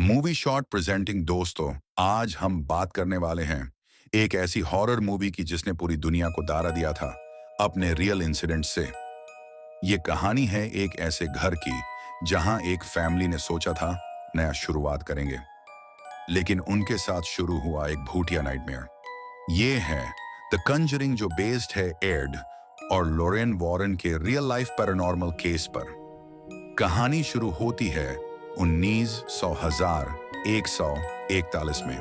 Movie shot presenting दोस्तों, आज हम बात करने वाले हैं एक ऐसी हॉरर मूवी की जिसने पूरी दुनिया को दारा दिया था अपने रियल इंसिडेंट से। ये कहानी है एक ऐसे घर की जहां एक फैमिली ने सोचा था नया शुरुआत करेंगे, लेकिन उनके साथ शुरू हुआ एक भूतिया नाइटमेयर। ये है द कंजरिंग, जो बेस्ड है एड और लोरेन वॉरेन के रियल लाइफ पैरानॉर्मल केस पर। कहानी शुरू होती है 1941 में।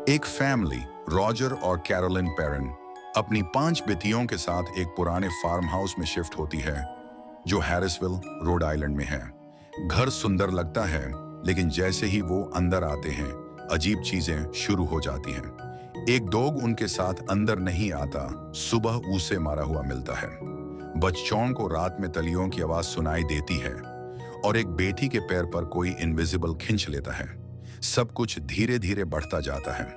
एक फैमिली, रॉजर और कैरोलिन पेरन, अपनी 5 बेटियों के साथ एक पुराने फार्म हाउस में शिफ्ट होती है जो हैरिसविल, रोड आइलैंड में है। घर सुंदर लगता है, लेकिन जैसे ही वो अंदर आते हैं अजीब चीजें शुरू हो जाती हैं। एक डॉग उनके साथ अंदर नहीं आता, सुबह उसे मारा हुआ मिलता है। बच्चों को रात में तलियों की आवाज सुनाई देती है और एक बेटी के पैर पर कोई इनविजिबल खींच लेता है। सब कुछ धीरे धीरे बढ़ता जाता है।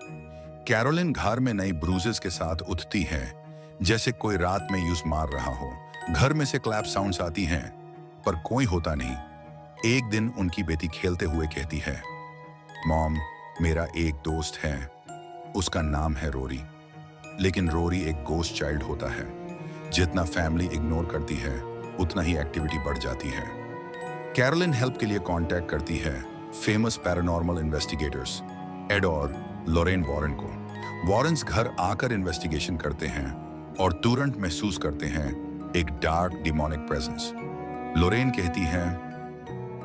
कैरोलिन घर में नई ब्रूजेस के साथ उठती है, जैसे कोई रात में यूज मार रहा हो। घर में से क्लैप साउंड्स आती हैं, पर कोई होता नहीं। एक दिन उनकी बेटी खेलते हुए कहती है, मॉम, मेरा एक दोस्त है, उसका नाम है रोरी। लेकिन रोरी एक गोस्ट चाइल्ड होता है। जितना फैमिली इग्नोर करती है उतना ही एक्टिविटी बढ़ जाती है। कैरोलिन हेल्प के लिए कांटेक्ट करती है फेमस पैरानॉर्मल इन्वेस्टिगेटर्स एड और लोरेन वॉरेन को। वॉरेन्स घर आकर इन्वेस्टिगेशन करते हैं और तुरंत महसूस करते हैं एक डार्क डिमोनिक प्रेजेंस। लोरेन कहती है,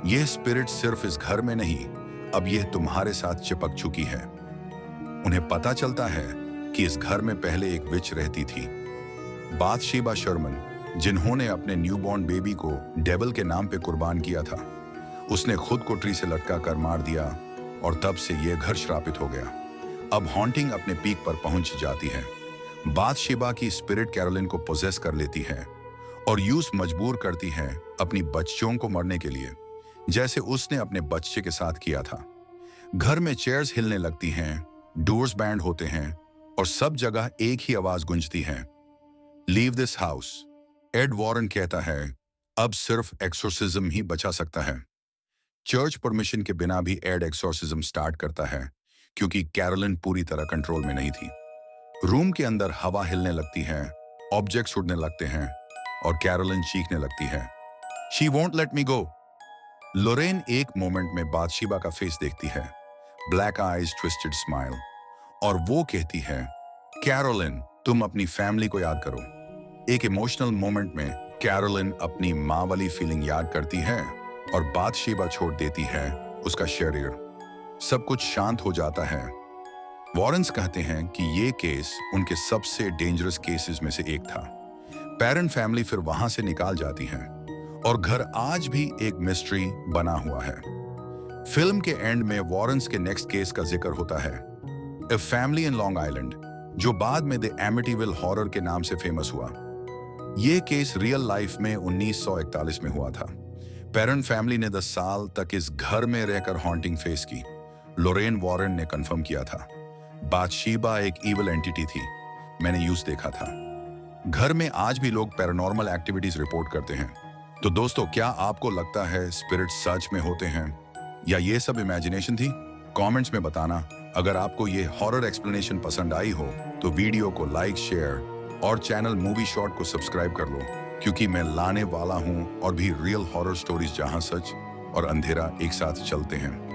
यह स्पिरिट सिर्फ इस घर में नहीं, अब यह तुम्हारे साथ चिपक चुकी है। उन्हें पता चलता है कि इस घर में पहले एक विच रहती थी, बाथशेबा शर्मन, जिन्होंने अपने न्यूबॉर्न बेबी को डेविल के नाम पे कुर्बान किया था। उसने खुद को ट्री से लटका कर मार दिया और तब से यह घर श्रापित हो गया। अब हॉन्टिंग अपने पीक पर पहुंच जाती है। बाथशेबा की स्पिरिट कैरोलिन को पोजेस कर लेती है और यूस मजबूर करती है अपनी बच्चों को मरने के लिए, जैसे उसने अपने बच्चे के साथ किया था। घर में चेयर्स हिलने लगती हैं, डोर्स बैंड होते हैं और सब जगह एक ही आवाज गूंजती है, leave this house. Ed Warren कहता है, अब सिर्फ एक्सोर्सिज्म ही बचा सकता है। चर्च परमिशन के बिना भी एड एक्सोर्सिज्म स्टार्ट करता है, क्योंकि कैरोलिन पूरी तरह कंट्रोल में नहीं थी। रूम के अंदर हवा हिलने लगती है, ऑब्जेक्ट्स उड़ने लगते हैं और कैरोलिन चीखने लगती है, शी वोंट लेट मी गो। लोरेन एक मोमेंट में बाथशेबा का फेस देखती है, ब्लैक आईज, ट्विस्टेड स्माइल, और वो कहती है, कैरोलिन, तुम अपनी फैमिली को याद करो। एक इमोशनल मोमेंट में कैरोलिन अपनी माँ वाली फीलिंग याद करती है और बाथशेबा छोड़ देती है उसका शरीर। सब कुछ शांत हो जाता है। वॉरेन्स कहते हैं कि ये केस उनके सबसे डेंजरस केसेस में से एक था। पेरेंट फैमिली फिर वहां से निकाल जाती है और घर आज भी एक मिस्ट्री बना हुआ है। फिल्म के एंड में वॉरेन्स के नेक्स्ट केस का जिक्र होता है, a family in long island, जो बाद में द एमिटीविल हॉरर के नाम से फेमस हुआ। यह केस रियल लाइफ में 1941 में हुआ था। पेरेंट फैमिली ने 10 साल तक इस घर में रहकर हॉन्टिंग फेस की। लोरेन वॉरेन ने कंफर्म किया था, बाथशेबा एक इविल एंटिटी थी, मैंने यूज देखा था। घर में आज भी लोग पैरानॉर्मल एक्टिविटीज रिपोर्ट करते हैं। तो दोस्तों, क्या आपको लगता है स्पिरिट सच में होते हैं या ये सब इमेजिनेशन थी? कमेंट्स में बताना। अगर आपको ये हॉरर एक्सप्लेनेशन पसंद आई हो तो वीडियो को लाइक, शेयर और चैनल मूवी शॉट को सब्सक्राइब कर लो, क्योंकि मैं लाने वाला हूं और भी रियल हॉरर स्टोरीज जहां सच और अंधेरा एक साथ चलते हैं।